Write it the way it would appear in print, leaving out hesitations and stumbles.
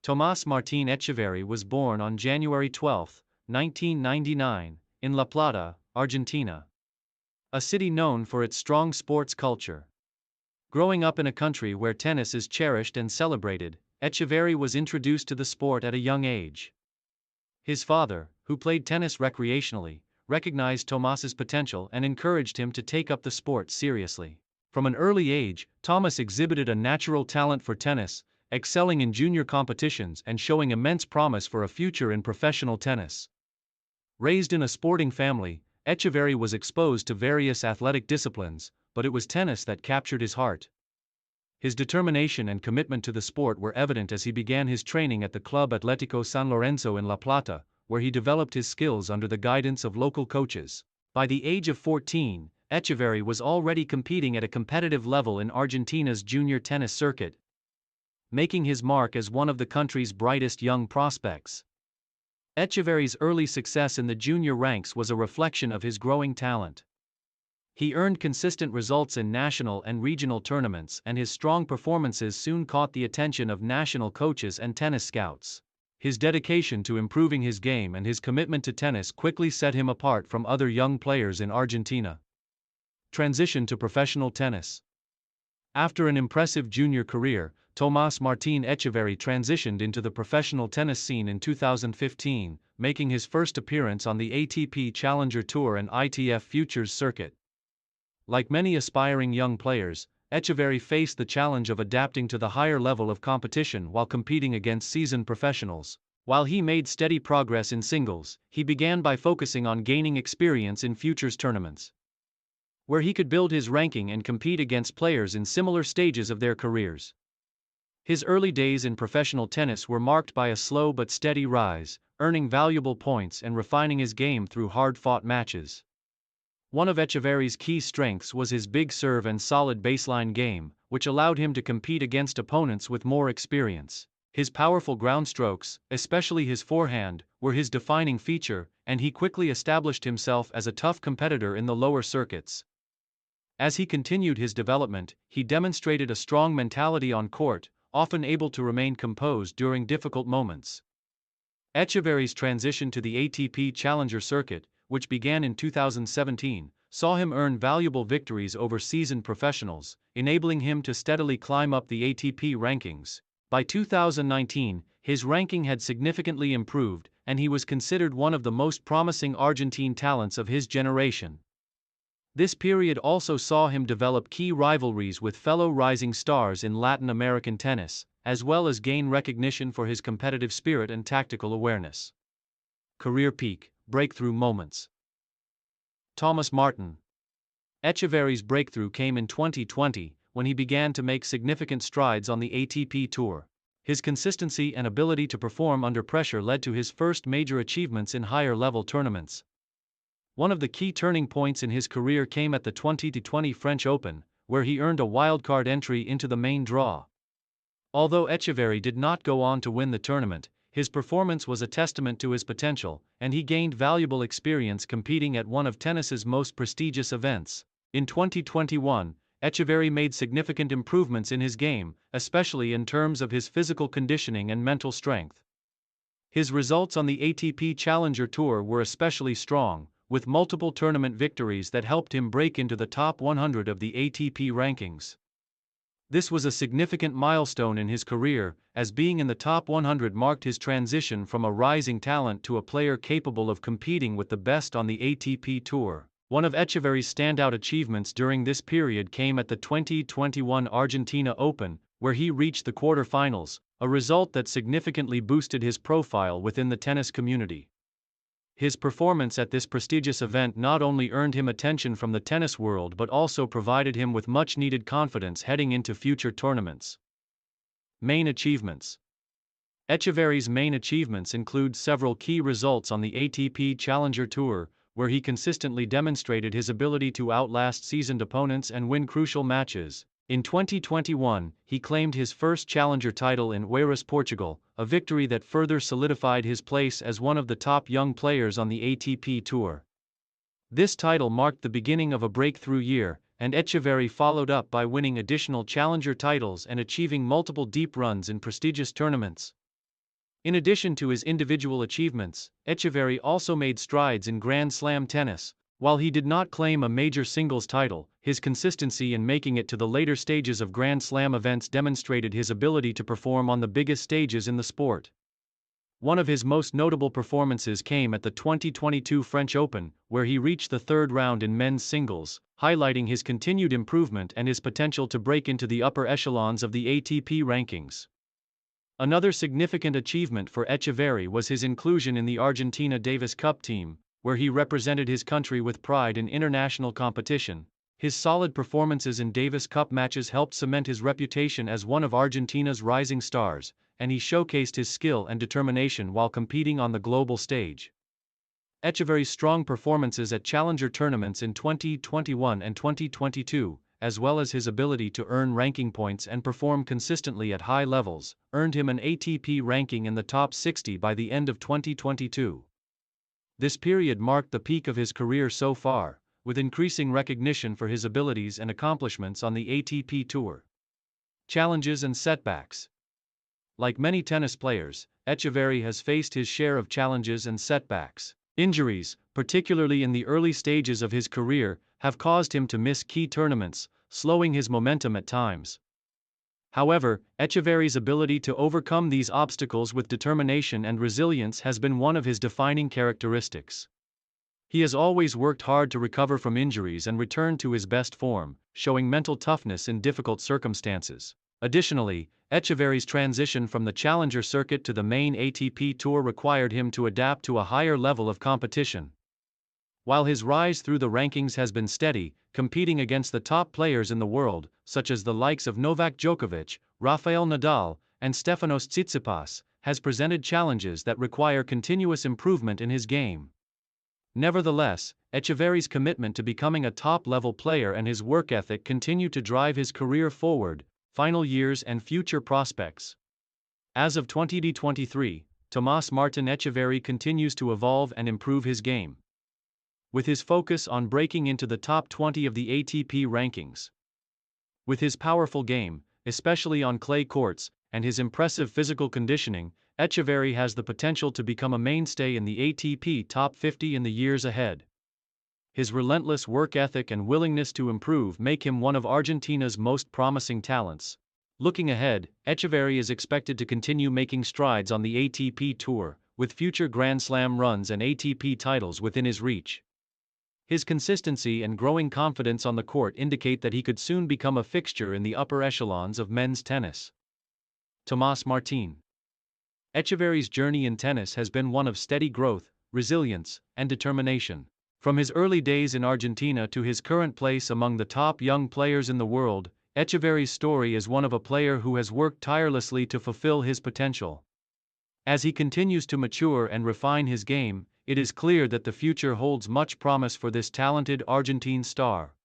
Tomas Martín Etcheverry was born on January 12, 1999, in La Plata, Argentina, a city known for its strong sports culture. Growing up in a country where tennis is cherished and celebrated, Etcheverry was introduced to the sport at a young age. His father, who played tennis recreationally, recognized Tomas's potential and encouraged him to take up the sport seriously. From an early age, Tomas exhibited a natural talent for tennis, excelling in junior competitions and showing immense promise for a future in professional tennis. Raised in a sporting family, Etcheverry was exposed to various athletic disciplines, but it was tennis that captured his heart. His determination and commitment to the sport were evident as he began his training at the Club Atlético San Lorenzo in La Plata, where he developed his skills under the guidance of local coaches. By the age of 14, Etcheverry was already competing at a competitive level in Argentina's junior tennis circuit, making his mark as one of the country's brightest young prospects. Etcheverry's early success in the junior ranks was a reflection of his growing talent. He earned consistent results in national and regional tournaments, and his strong performances soon caught the attention of national coaches and tennis scouts. His dedication to improving his game and his commitment to tennis quickly set him apart from other young players in Argentina. Transition to professional tennis. After an impressive junior career, Tomas Martín Etcheverry transitioned into the professional tennis scene in 2015, making his first appearance on the ATP Challenger Tour and ITF Futures circuit. Like many aspiring young players, Etcheverry faced the challenge of adapting to the higher level of competition while competing against seasoned professionals. While he made steady progress in singles, he began by focusing on gaining experience in futures tournaments, where he could build his ranking and compete against players in similar stages of their careers. His early days in professional tennis were marked by a slow but steady rise, earning valuable points and refining his game through hard-fought matches. One of Etcheverry's key strengths was his big serve and solid baseline game, which allowed him to compete against opponents with more experience. His powerful ground strokes, especially his forehand, were his defining feature, and he quickly established himself as a tough competitor in the lower circuits. As he continued his development, he demonstrated a strong mentality on court, often able to remain composed during difficult moments. Etcheverry's transition to the ATP Challenger circuit, which began in 2017, saw him earn valuable victories over seasoned professionals, enabling him to steadily climb up the ATP rankings. By 2019, his ranking had significantly improved, and he was considered one of the most promising Argentine talents of his generation. This period also saw him develop key rivalries with fellow rising stars in Latin American tennis, as well as gain recognition for his competitive spirit and tactical awareness. Career peak, breakthrough moments. Tomas Martín Etcheverry's breakthrough came in 2020, when he began to make significant strides on the ATP Tour. His consistency and ability to perform under pressure led to his first major achievements in higher-level tournaments. One of the key turning points in his career came at the 2020 French Open, where he earned a wildcard entry into the main draw. Although Etcheverry did not go on to win the tournament, his performance was a testament to his potential, and he gained valuable experience competing at one of tennis's most prestigious events. In 2021, Etcheverry made significant improvements in his game, especially in terms of his physical conditioning and mental strength. His results on the ATP Challenger Tour were especially strong, with multiple tournament victories that helped him break into the top 100 of the ATP rankings. This was a significant milestone in his career, as being in the top 100 marked his transition from a rising talent to a player capable of competing with the best on the ATP Tour. One of Etcheverry's standout achievements during this period came at the 2021 Argentina Open, where he reached the quarterfinals, a result that significantly boosted his profile within the tennis community. His performance at this prestigious event not only earned him attention from the tennis world but also provided him with much-needed confidence heading into future tournaments. Main achievements. Etcheverry's main achievements include several key results on the ATP Challenger Tour, where he consistently demonstrated his ability to outlast seasoned opponents and win crucial matches. In 2021, he claimed his first challenger title in Oeiras, Portugal, a victory that further solidified his place as one of the top young players on the ATP Tour. This title marked the beginning of a breakthrough year, and Etcheverry followed up by winning additional challenger titles and achieving multiple deep runs in prestigious tournaments. In addition to his individual achievements, Etcheverry also made strides in Grand Slam tennis. While he did not claim a major singles title, his consistency in making it to the later stages of Grand Slam events demonstrated his ability to perform on the biggest stages in the sport. One of his most notable performances came at the 2022 French Open, where he reached the third round in men's singles, highlighting his continued improvement and his potential to break into the upper echelons of the ATP rankings. Another significant achievement for Etcheverry was his inclusion in the Argentina Davis Cup team, where he represented his country with pride in international competition. His solid performances in Davis Cup matches helped cement his reputation as one of Argentina's rising stars, and he showcased his skill and determination while competing on the global stage. Etcheverry's strong performances at challenger tournaments in 2021 and 2022, as well as his ability to earn ranking points and perform consistently at high levels, earned him an ATP ranking in the top 60 by the end of 2022. This period marked the peak of his career so far, with increasing recognition for his abilities and accomplishments on the ATP Tour. Challenges and setbacks. Like many tennis players, Etcheverry has faced his share of challenges and setbacks. Injuries, particularly in the early stages of his career, have caused him to miss key tournaments, slowing his momentum at times. However, Etcheverry's ability to overcome these obstacles with determination and resilience has been one of his defining characteristics. He has always worked hard to recover from injuries and return to his best form, showing mental toughness in difficult circumstances. Additionally, Etcheverry's transition from the challenger circuit to the main ATP Tour required him to adapt to a higher level of competition. While his rise through the rankings has been steady, competing against the top players in the world, such as the likes of Novak Djokovic, Rafael Nadal, and Stefanos Tsitsipas, has presented challenges that require continuous improvement in his game. Nevertheless, Etcheverry's commitment to becoming a top-level player and his work ethic continue to drive his career forward, final years and future prospects. As of 2023, Tomas Martin Etcheverry continues to evolve and improve his game, with his focus on breaking into the top 20 of the ATP rankings. With his powerful game, especially on clay courts, and his impressive physical conditioning, Etcheverry has the potential to become a mainstay in the ATP top 50 in the years ahead. His relentless work ethic and willingness to improve make him one of Argentina's most promising talents. Looking ahead, Etcheverry is expected to continue making strides on the ATP Tour, with future Grand Slam runs and ATP titles within his reach. His consistency and growing confidence on the court indicate that he could soon become a fixture in the upper echelons of men's tennis. Tomas Martín. Etcheverry's journey in tennis has been one of steady growth, resilience, and determination. From his early days in Argentina to his current place among the top young players in the world, Etcheverry's story is one of a player who has worked tirelessly to fulfill his potential. As he continues to mature and refine his game, it is clear that the future holds much promise for this talented Argentine star.